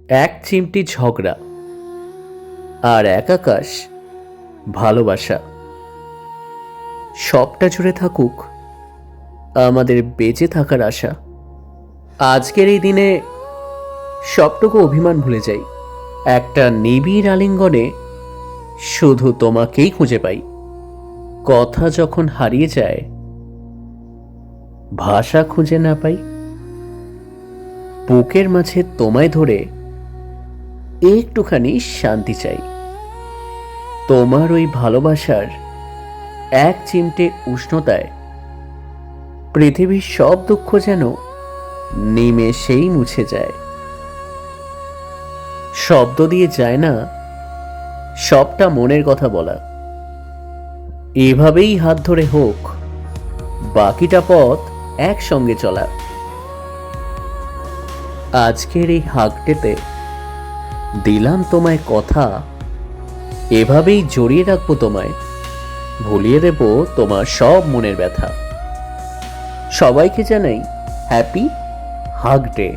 এক চিমটি ঝগড়া আর এক আকাশ ভালোবাসা। সবটা জুড়ে থাকুক আমাদের বেঁচে থাকার আশা। আজকের এই দিনে সবটুকু অভিমান ভুলে যাই, একটা নিবিড় আলিঙ্গনে শুধু তোমাকেই খুঁজে পাই। কথা যখন হারিয়ে যায়, ভাষা খুঁজে না পাই, বুকের মাঝে তোমায় ধরে একটুখানি শান্তি চাই। তোমার ওই ভালোবাসার এক চিমটে উষ্ণতায় পৃথিবীর সব দুঃখ যেন নিমেষেই মুছে যায়। শব্দ দিয়ে যায় না সবটা মনের কথা বলা। এভাবেই হাত ধরে হোক বাকিটা পথ একসঙ্গে চলা। আজকের এই হাগটেতে দিলাম তোমায় কথা, এভাবেই জড়িয়ে রাখবো তোমায়, ভুলিয়ে দেব তোমার সব মনের ব্যথা। সবাইকে জানাই হ্যাপি হাগ ডে।